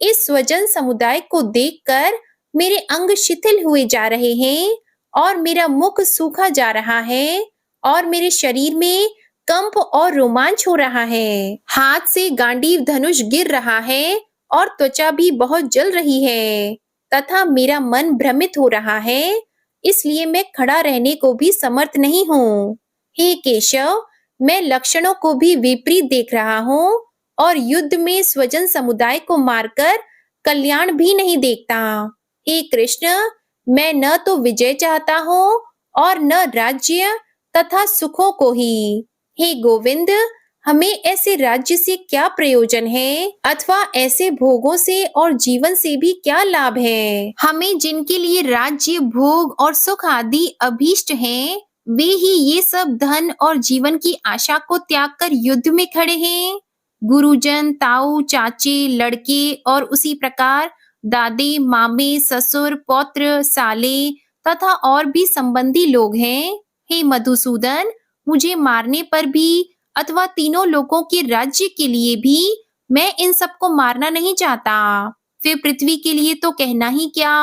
इस स्वजन समुदाय को देखकर मेरे अंग शिथिल हुए जा रहे हैं और मेरा मुख सूखा जा रहा है और मेरे शरीर में कंप और रोमांच हो रहा है। हाथ से गांडीव धनुष गिर रहा है और त्वचा भी बहुत जल रही है। तथा मेरा मन भ्रमित हो रहा है, इसलिए मैं खड़ा रहने को भी समर्थ नहीं हूँ। हे केशव, मैं लक्षणों को भी विपरीत देख रहा हूँ और युद्ध में स्वजन समुदाय को मारकर कल्याण भी नहीं देखता। हे कृष्ण, मैं न तो विजय चाहता हूँ और न राज्य तथा सुखों को ही। हे गोविंद, हमें ऐसे राज्य से क्या प्रयोजन है अथवा ऐसे भोगों से और जीवन से भी क्या लाभ है। हमें जिनके लिए राज्य, भोग और सुख आदि अभीष्ट हैं, वे ही ये सब धन और जीवन की आशा को त्याग कर युद्ध में खड़े हैं। गुरुजन, ताऊ, चाचे, लड़के और उसी प्रकार दादे, मामे, ससुर, पौत्र, साले तथा और भी संबंधी लोग हैं। हे मधुसूदन, मुझे मारने पर भी अथवा तीनों लोगों के राज्य के लिए भी मैं इन सबको मारना नहीं चाहता। फिर पृथ्वी के लिए तो कहना ही क्या।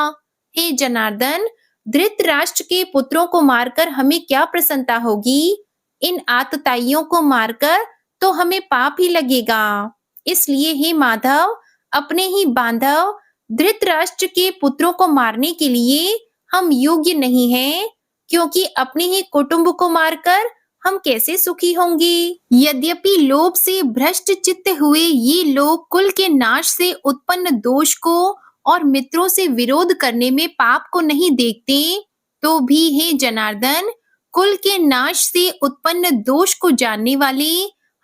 हे जनार्दन, धृतराष्ट्र के पुत्रों को मारकर हमें क्या प्रसन्नता होगी। इन आतताइयों को मारकर तो हमें पाप ही लगेगा। इसलिए हे माधव, अपने ही बांधव धृतराष्ट्र के पुत्रों को मारने के लिए हम योग्य नहीं हैं, क्योंकि अपने ही कुटुंब को मारकर हम कैसे सुखी होंगे। यद्यपि लोभ से भ्रष्ट चित्त हुए ये लोग कुल के नाश से उत्पन्न दोष को और मित्रों से विरोध करने में पाप को नहीं देखते, तो भी हे जनार्दन, कुल के नाश से उत्पन्न दोष को जानने वाले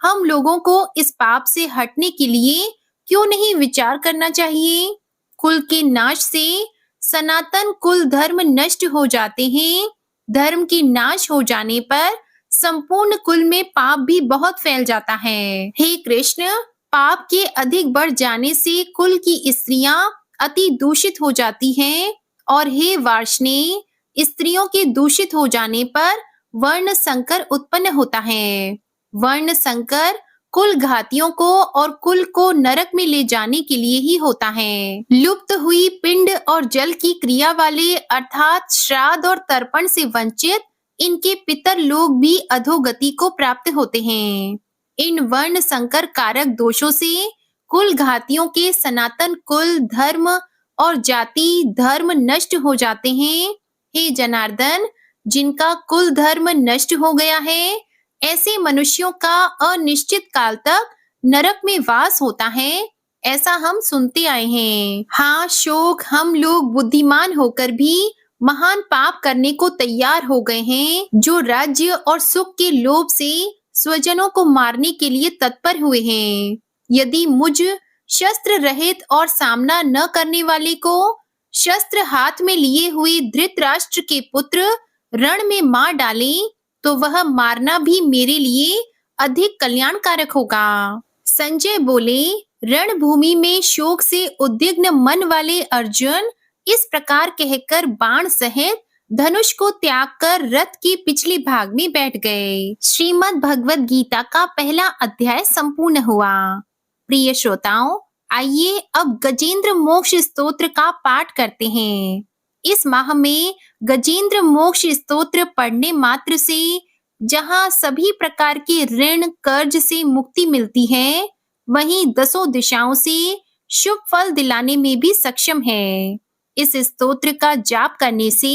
हम लोगों को इस पाप से हटने के लिए क्यों नहीं विचार करना चाहिए। कुल के नाश से सनातन कुल धर्म नष्ट हो जाते हैं। धर्म के नाश हो जाने पर संपूर्ण कुल में पाप भी बहुत फैल जाता है। हे कृष्ण, पाप के अधिक बढ़ जाने से कुल की स्त्रियां अति दूषित हो जाती हैं और हे वार्ष्णेय, स्त्रियों के दूषित हो जाने पर वर्ण संकर उत्पन्न होता है। वर्ण संकर कुल घातियों को और कुल को नरक में ले जाने के लिए ही होता है। लुप्त हुई पिंड और जल की क्रिया वाले अर्थात श्राद्ध और तर्पण से वंचित इनके पितर लोग भी अधोगति को प्राप्त होते हैं। इन वर्ण संकर कारक दोषों से कुल घातियों के सनातन कुल, धर्म और जाति धर्म नष्ट हो जाते हैं। हे जनार्दन, जिनका कुल धर्म नष्ट हो गया है, ऐसे मनुष्यों का अनिश्चित काल तक नरक में वास होता है, ऐसा हम सुनते आए हैं। हाँ शोक, हम लोग बुद्धिमान होकर भी महान पाप करने को तैयार हो गए हैं, जो राज्य और सुख के लोभ से स्वजनों को मारने के लिए तत्पर हुए हैं। यदि मुझ शस्त्र रहित और सामना न करने वाले को शस्त्र हाथ में लिए हुए धृतराष्ट्र के पुत्र रण में मार डाले, तो वह मारना भी मेरे लिए अधिक कल्याणकारक होगा। संजय बोले, रणभूमि में शोक से उद्विग्न मन वाले अर्जुन इस प्रकार कहकर बाण सहित धनुष को त्याग कर रथ के पिछले भाग में बैठ गए। श्रीमद् भगवद गीता का पहला अध्याय संपूर्ण हुआ। प्रिय श्रोताओं, आइए अब गजेंद्र मोक्ष स्तोत्र का पाठ करते हैं। इस माह में गजेंद्र मोक्ष स्तोत्र पढ़ने मात्र से जहाँ सभी प्रकार के ऋण कर्ज से मुक्ति मिलती है, वहीं दसों दिशाओं से शुभ फल दिलाने में भी सक्षम है। इस स्तोत्र का जाप करने से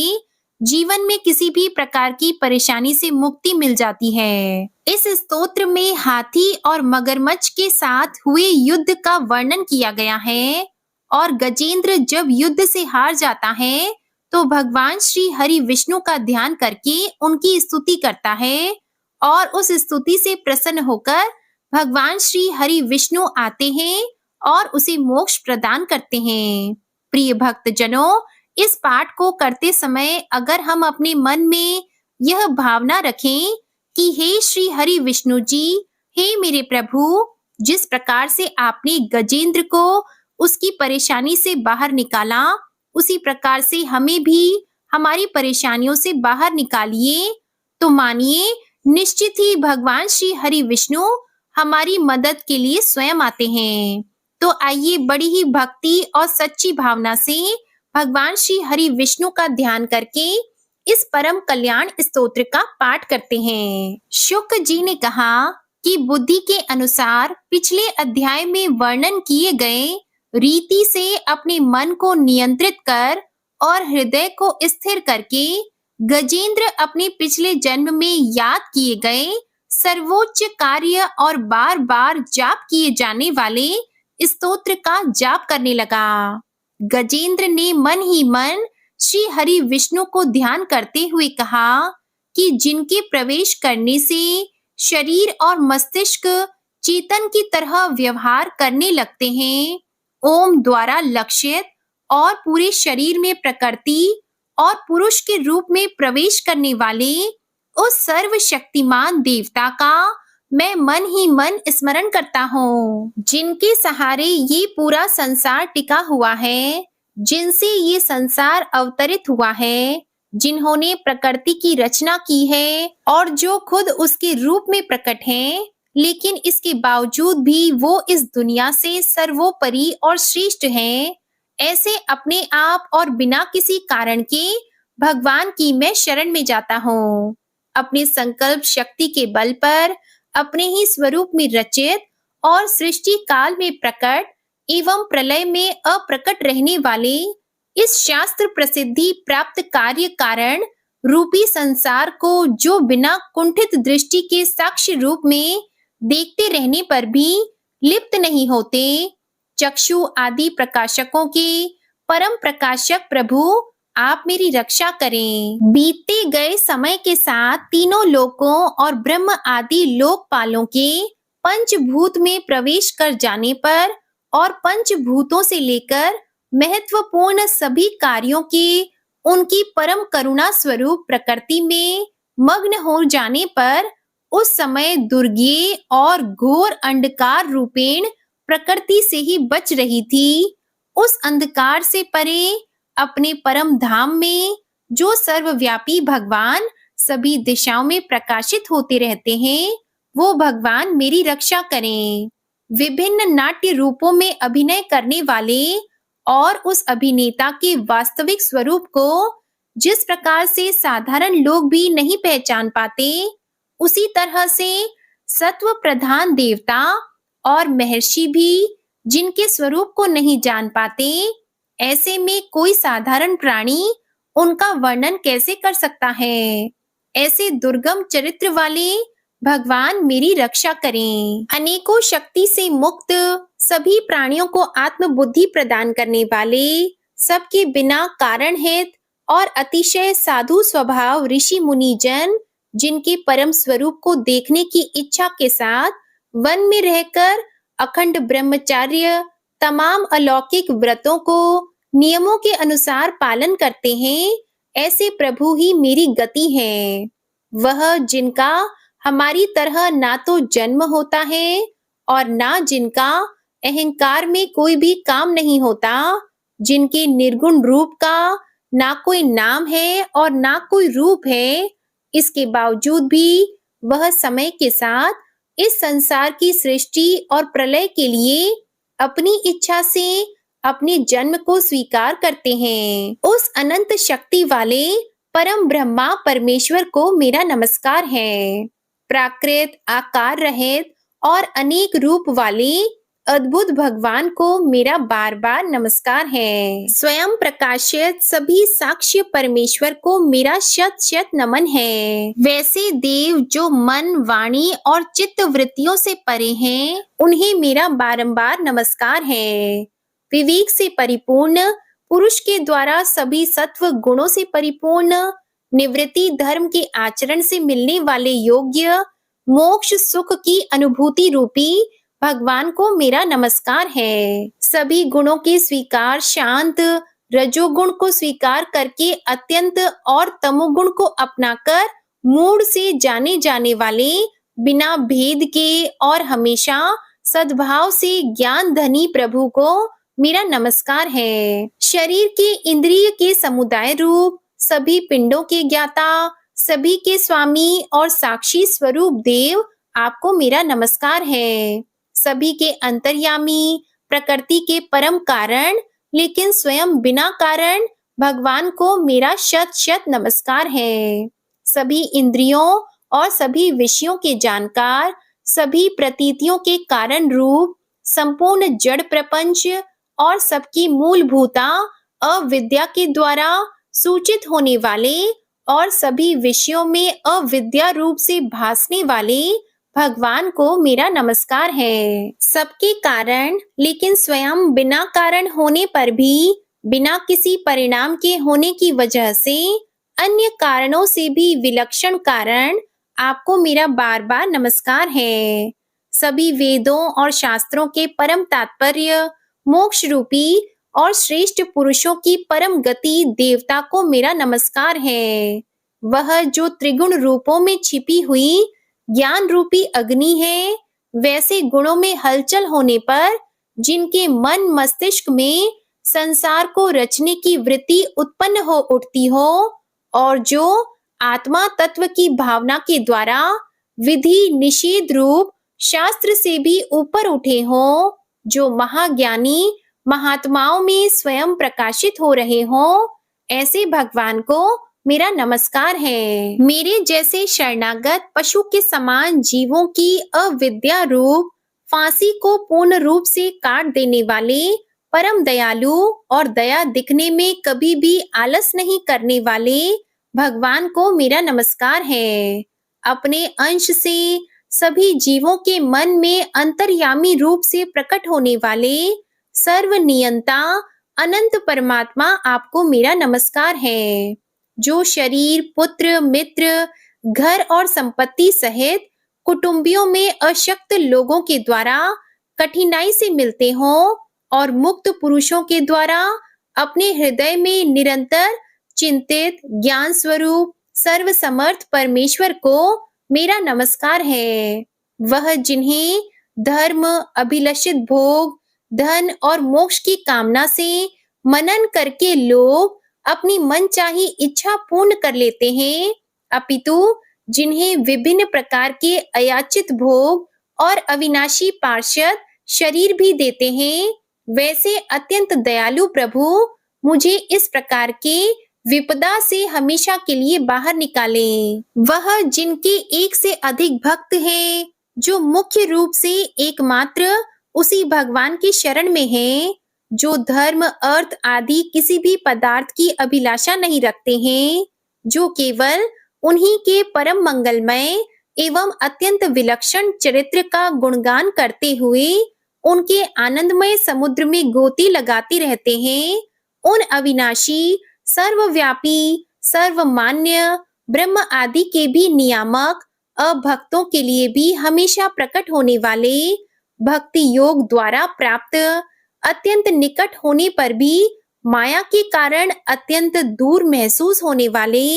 जीवन में किसी भी प्रकार की परेशानी से मुक्ति मिल जाती है। इस स्तोत्र में हाथी और मगरमच्छ के साथ हुए युद्ध का वर्णन किया गया है और गजेंद्र जब युद्ध से हार जाता है तो भगवान श्री हरि विष्णु का ध्यान करके उनकी स्तुति करता है और उस स्तुति से प्रसन्न होकर भगवान श्री हरि विष्णु आते हैं और उसे मोक्ष प्रदान करते हैं। प्रिय भक्त जनों, इस पाठ को करते समय अगर हम अपने मन में यह भावना रखें कि हे श्री हरि विष्णु जी, हे मेरे प्रभु, जिस प्रकार से आपने गजेंद्र को उसकी परेशानी से बाहर निकाला, उसी प्रकार से हमें भी हमारी परेशानियों से बाहर निकालिए। तो मानिए निश्चित ही भगवान श्री हरि विष्णु हमारी मदद के लिए स्वयं आते हैं। तो आइए बड़ी ही भक्ति और सच्ची भावना से भगवान श्री हरि विष्णु का ध्यान करके इस परम कल्याण स्तोत्र का पाठ करते हैं। शुक जी ने कहा कि बुद्धि के अनुसार पिछले अध्याय में वर्णन किए गए रीति से अपने मन को नियंत्रित कर और हृदय को स्थिर करके गजेंद्र अपने पिछले जन्म में याद किए गए सर्वोच्च कार्य और बार बार जाप किए जाने वाले स्तोत्र का जाप करने लगा। गजेंद्र ने मन ही मन श्री हरि विष्णु को ध्यान करते हुए कहा कि जिनके प्रवेश करने से शरीर और मस्तिष्क चेतन की तरह व्यवहार करने लगते हैं, ओम द्वारा लक्षित और पूरे शरीर में प्रकृति और पुरुष के रूप में प्रवेश करने वाले उस सर्वशक्तिमान देवता का मैं मन ही मन स्मरण करता हूँ, जिनके सहारे ये पूरा संसार टिका हुआ है, जिनसे ये संसार अवतरित हुआ है, जिन्होंने प्रकृति की रचना की है और जो खुद उसके रूप में प्रकट हैं, लेकिन इसके बावजूद भी वो इस दुनिया से सर्वोपरि और श्रेष्ठ हैं। ऐसे अपने आप और बिना किसी कारण के भगवान की मैं शरण में जाता हूँ। अपने संकल्प शक्ति के बल पर अपने ही स्वरूप में रचित और सृष्टि काल में प्रकट एवं प्रलय में अप्रकट रहने वाले इस शास्त्र प्रसिद्धि प्राप्त कार्य कारण रूपी संसार को जो बिना कुंठित दृष्टि के साक्ष्य रूप में देखते रहने पर भी लिप्त नहीं होते, चक्षु आदि प्रकाशकों के परम प्रकाशक प्रभु आप मेरी रक्षा करें। बीतते गए समय के साथ तीनों लोकों और ब्रह्म आदि लोकपालों के पंचभूत में प्रवेश कर जाने पर और पंचभूतों से लेकर महत्वपूर्ण सभी कार्यों के उनकी परम करुणा स्वरूप प्रकृति में मग्न हो जाने पर उस समय दुर्गे और घोर अंधकार रूपेण प्रकृति से ही बच रही थी। उस अंधकार से परे अपने परम धाम में जो सर्वव्यापी भगवान सभी दिशाओं में प्रकाशित होते रहते हैं, वो भगवान मेरी रक्षा करें। विभिन्न नाट्य रूपों में अभिनय करने वाले और उस अभिनेता के वास्तविक स्वरूप को जिस प्रकार से साधारण लोग भी नहीं पहचान पाते, उसी तरह से सत्व प्रधान देवता और महर्षि भी जिनके स्वरूप को नहीं जान पाते, ऐसे में कोई साधारण प्राणी उनका वर्णन कैसे कर सकता है। ऐसे दुर्गम चरित्र वाले भगवान मेरी रक्षा करें। अनेकों शक्ति से मुक्त सभी प्राणियों को आत्म बुद्धि प्रदान करने वाले, सबके बिना कारण हित और अतिशय साधु स्वभाव ऋषि मुनि जन जिनके परम स्वरूप को देखने की इच्छा के साथ वन में रहकर अखंड ब्रह्मचार्य तमाम अलौकिक व्रतों को नियमों के अनुसार पालन करते हैं, ऐसे प्रभु ही मेरी गति है। वह जिनका हमारी तरह ना तो जन्म होता है और ना जिनका अहंकार में कोई भी काम नहीं होता, जिनके निर्गुण रूप का ना कोई नाम है और ना कोई रूप है, इसके बावजूद भी वह समय के साथ इस संसार की सृष्टि और प्रलय के लिए अपनी इच्छा से अपने जन्म को स्वीकार करते हैं। उस अनंत शक्ति वाले परम ब्रह्मा परमेश्वर को मेरा नमस्कार है। प्राकृत आकार रहित और अनेक रूप वाले अद्भुत भगवान को मेरा बार बार नमस्कार है। स्वयं प्रकाशित सभी साक्ष्य परमेश्वर को मेरा शत शत नमन है। वैसे देव जो मन वाणी और चित्त वृत्तियों से परे हैं, उन्हें मेरा बारंबार नमस्कार है। विवेक से परिपूर्ण पुरुष के द्वारा सभी सत्व गुणों से परिपूर्ण निवृत्ति धर्म के आचरण से मिलने वाले योग्य मोक्ष सुख की अनुभूति रूपी भगवान को मेरा नमस्कार है। सभी गुणों के स्वीकार शांत रजोगुण को स्वीकार करके अत्यंत और तमोगुण को अपनाकर मूड से जाने जाने वाले बिना भेद के और हमेशा सद्भाव से ज्ञान धनी प्रभु को मेरा नमस्कार है। शरीर के इंद्रिय के समुदाय रूप सभी पिंडों के ज्ञाता सभी के स्वामी और साक्षी स्वरूप देव आपको मेरा नमस्कार है। सभी के अंतर्यामी प्रकृति के परम कारण लेकिन स्वयं बिना कारण भगवान को मेरा शत शत नमस्कार है। सभी इंद्रियों और सभी विषयों के जानकार सभी प्रतीतियों के कारण रूप संपूर्ण जड़ प्रपंच और सबकी मूलभूता अविद्या के द्वारा सूचित होने वाले और सभी विषयों में अविद्या रूप से भासने वाले भगवान को मेरा नमस्कार है। सबके कारण लेकिन स्वयं बिना कारण होने पर भी, बिना किसी परिणाम के होने की वजह से, अन्य कारणों से भी विलक्षण कारण, आपको मेरा बार बार नमस्कार है। सभी वेदों और शास्त्रों के परम तात्पर्य, मोक्ष रूपी और श्रेष्ठ पुरुषों की परम गति देवता को मेरा नमस्कार है। वह जो त्रिगुण रूपों में छिपी हुई ज्ञान रूपी अग्नि है, वैसे गुणों में हलचल होने पर जिनके मन मस्तिष्क में संसार को रचने की वृत्ति उत्पन्न हो उठती हो, और जो आत्मा तत्व की भावना के द्वारा विधि निषेध रूप शास्त्र से भी ऊपर उठे हो, जो महाज्ञानी महात्माओं में स्वयं प्रकाशित हो रहे हो, ऐसे भगवान को मेरा नमस्कार है। मेरे जैसे शरणागत पशु के समान जीवों की अविद्या रूप फांसी को पूर्ण रूप से काट देने वाले परम दयालु और दया दिखने में कभी भी आलस नहीं करने वाले भगवान को मेरा नमस्कार है। अपने अंश से सभी जीवों के मन में अंतर्यामी रूप से प्रकट होने वाले सर्वनियंता अनंत परमात्मा, आपको मेरा नमस्कार है। जो शरीर, पुत्र, मित्र, घर और संपत्ति सहित कुटुंबियों में अशक्त लोगों के द्वारा कठिनाई से मिलते हो, और मुक्त पुरुषों के द्वारा अपने हृदय में निरंतर चिंतित ज्ञान स्वरूप सर्वसमर्थ परमेश्वर को मेरा नमस्कार है। वह जिन्हें धर्म, अभिलषित भोग, धन और मोक्ष की कामना से मनन करके लोग अपनी मनचाही इच्छा पूर्ण कर लेते हैं, अपितु जिन्हें विभिन्न प्रकार के अयाचित भोग और अविनाशी पार्षद शरीर भी देते हैं, वैसे अत्यंत दयालु प्रभु मुझे इस प्रकार के विपदा से हमेशा के लिए बाहर निकालें। वह जिनके एक से अधिक भक्त हैं, जो मुख्य रूप से एकमात्र उसी भगवान की शरण में हैं, जो धर्म, अर्थ आदि किसी भी पदार्थ की अभिलाषा नहीं रखते हैं, जो केवल उन्हीं के परम मंगलमय एवं अत्यंत विलक्षण चरित्र का गुणगान करते हुए उनके आनंदमय समुद्र में गोती लगाते रहते हैं, उन अविनाशी, सर्वव्यापी, सर्वमान्य ब्रह्म आदि के भी नियामक, अभक्तों के लिए भी हमेशा प्रकट होने वाले, भक्ति योग द्वारा प्राप्त, अत्यंत निकट होने पर भी माया के कारण अत्यंत दूर महसूस होने वाले,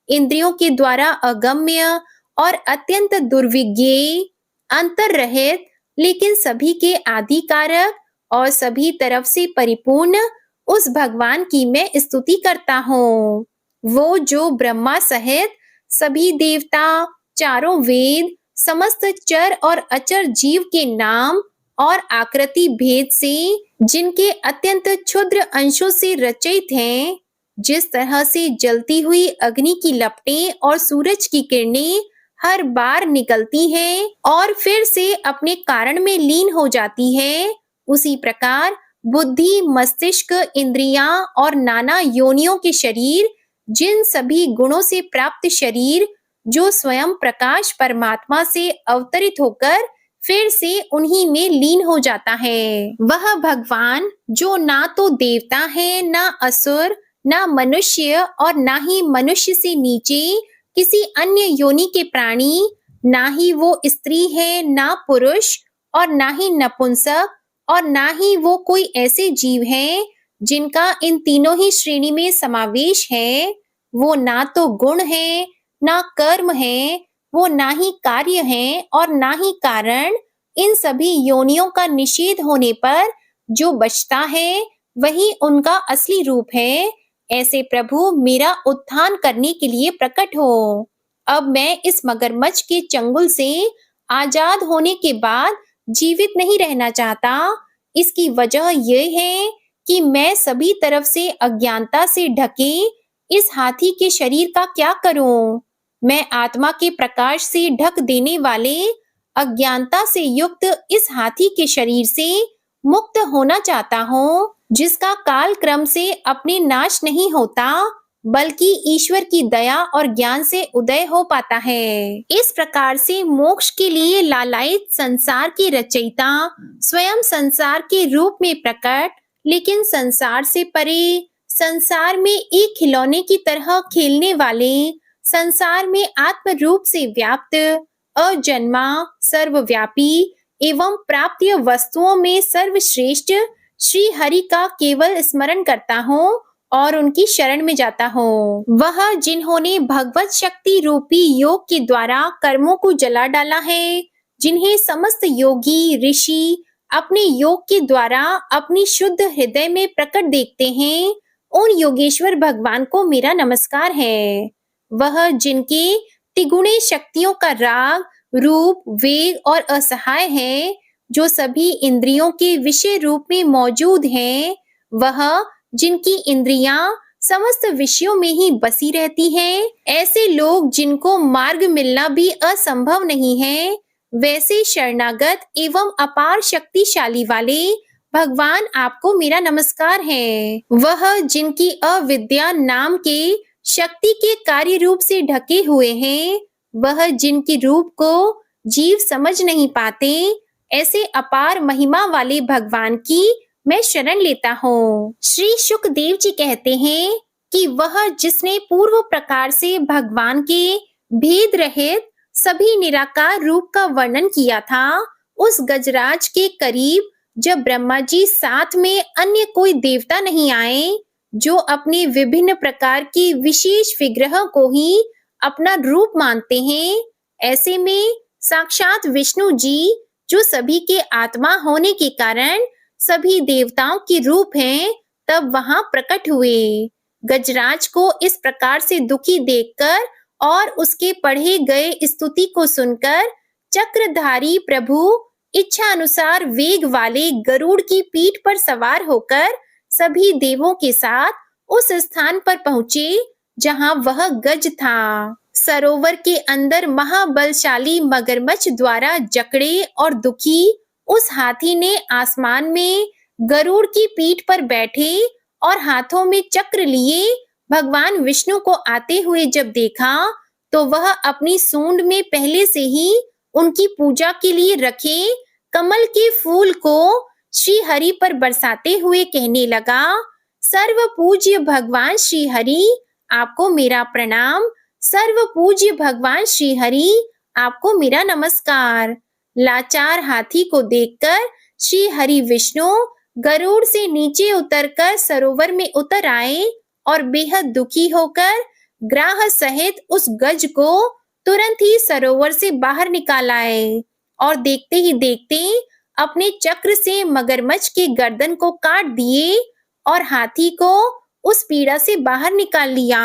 इंद्रियों के द्वारा अगम्य और अत्यंत दुर्विज्ञेय, अंतर्रहित लेकिन सभी के आदि कारक और सभी तरफ से परिपूर्ण उस भगवान की मैं स्तुति करता हूँ। वो जो ब्रह्मा सहित सभी देवता, चारों वेद, समस्त चर और अचर जीव के नाम और आकृति भेद से जिनके अत्यंत क्षुद्र अंशों से रचित हैं, जिस तरह से जलती हुई अग्नि की लपटें और सूरज की किरणें हर बार निकलती हैं और फिर से अपने कारण में लीन हो जाती है, उसी प्रकार बुद्धि, मस्तिष्क, इंद्रियां और नाना योनियों के शरीर, जिन सभी गुणों से प्राप्त शरीर जो स्वयं प्रकाश परमात्मा से अवतरित होकर फिर से उन्हीं में लीन हो जाता है। वह भगवान जो ना तो देवता है, ना असुर, ना मनुष्य और ना ही मनुष्य से नीचे किसी अन्य योनि के प्राणी, ना ही वो स्त्री है, ना पुरुष और ना ही नपुंसक, और ना ही वो कोई ऐसे जीव हैं जिनका इन तीनों ही श्रेणी में समावेश है। वो ना तो गुण है, ना कर्म है, वो ना ही कार्य है और ना ही कारण। इन सभी योनियों का निषेध होने पर जो बचता है वही उनका असली रूप है। ऐसे प्रभु मेरा उत्थान करने के लिए प्रकट हो। अब मैं इस मगरमच्छ के चंगुल से आजाद होने के बाद जीवित नहीं रहना चाहता। इसकी वजह यह है कि मैं सभी तरफ से अज्ञानता से ढके इस हाथी के शरीर का क्या करूं? मैं आत्मा के प्रकाश से ढक देने वाले अज्ञानता से युक्त इस हाथी के शरीर से मुक्त होना चाहता हूँ, जिसका काल क्रम से अपने नाश नहीं होता, बल्कि ईश्वर की दया और ज्ञान से उदय हो पाता है। इस प्रकार से मोक्ष के लिए लालायित संसार के रचयिता स्वयं संसार के रूप में प्रकट, लेकिन संसार से परे, संसार में एक खिलौने की तरह खेलने वाले, संसार में आत्म रूप से व्याप्त, अजन्मा, सर्वव्यापी एवं प्राप्य वस्तुओं में सर्वश्रेष्ठ श्री हरि का केवल स्मरण करता हूँ और उनकी शरण में जाता हूँ। वह जिन्होंने भगवत शक्ति रूपी योग के द्वारा कर्मों को जला डाला है, जिन्हें समस्त योगी ऋषि अपने योग के द्वारा अपनी शुद्ध हृदय में प्रकट देखते हैं, उन योगेश्वर भगवान को मेरा नमस्कार है। वह जिनके तिगुणे शक्तियों का राग, रूप, वेग और असहाय है, जो सभी इंद्रियों के विषय रूप में मौजूद हैं, वह जिनकी इंद्रियां समस्त विषयों में ही बसी रहती हैं, ऐसे लोग जिनको मार्ग मिलना भी असंभव नहीं है, वैसे शरणागत एवं अपार शक्तिशाली वाले भगवान आपको मेरा नमस्कार है। वह जिनकी अविद्या नाम के शक्ति के कार्य रूप से ढके हुए हैं, वह जिनकी रूप को जीव समझ नहीं पाते, ऐसे अपार महिमा वाले भगवान की मैं शरण लेता हूँ। श्री शुकदेव जी कहते हैं कि वह जिसने पूर्व प्रकार से भगवान के भेद रहित सभी निराकार रूप का वर्णन किया था, उस गजराज के करीब जब ब्रह्मा जी साथ में अन्य कोई देवता नहीं आए, जो अपने विभिन्न प्रकार के विशेष विग्रह को ही अपना रूप मानते हैं, ऐसे में साक्षात विष्णु जी, जो सभी के आत्मा होने के कारण सभी देवताओं के रूप हैं, तब वहां प्रकट हुए। गजराज को इस प्रकार से दुखी देखकर और उसके पढ़े गए स्तुति को सुनकर चक्रधारी प्रभु इच्छा अनुसार वेग वाले गरुड़ की पीठ पर सवार होकर सभी देवों के साथ उस स्थान पर पहुंचे जहां वह गज था। सरोवर के अंदर महाबलशाली मगरमच्छ द्वारा जकड़े और दुखी उस हाथी ने आसमान में गरुड़ की पीठ पर बैठे और हाथों में चक्र लिए भगवान विष्णु को आते हुए जब देखा, तो वह अपनी सूंड में पहले से ही उनकी पूजा के लिए रखे कमल के फूल को श्री हरि पर बरसाते हुए कहने लगा, सर्व पूज्य भगवान श्री हरि, आपको मेरा प्रणाम। सर्व पूज्य भगवान श्री हरि, आपको मेरा नमस्कार। लाचार हाथी को देखकर श्री हरि विष्णु गरुड़ से नीचे उतरकर सरोवर में उतर आए और बेहद दुखी होकर ग्राह सहित उस गज को तुरंत ही सरोवर से बाहर निकाल आए और देखते ही देखते अपने चक्र से मगरमच्छ के गर्दन को काट दिए और हाथी को उस पीड़ा से बाहर निकाल लिया।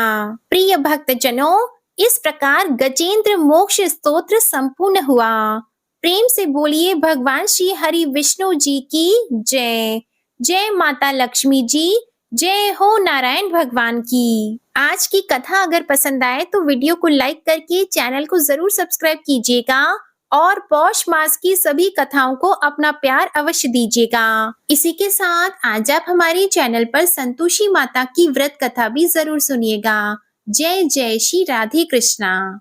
प्रिय भक्तजनों, इस प्रकार गजेंद्र मोक्ष स्तोत्र संपूर्ण हुआ। प्रेम से बोलिए भगवान श्री हरि विष्णु जी की जय। जय माता लक्ष्मी जी, जय हो नारायण भगवान की। आज की कथा अगर पसंद आए तो वीडियो को लाइक करके चैनल को जरूर सब्सक्राइब कीजिएगा और पौष मास की सभी कथाओं को अपना प्यार अवश्य दीजिएगा। इसी के साथ आज आप हमारे चैनल पर संतोषी माता की व्रत कथा भी जरूर सुनिएगा। जय जय श्री राधे कृष्णा।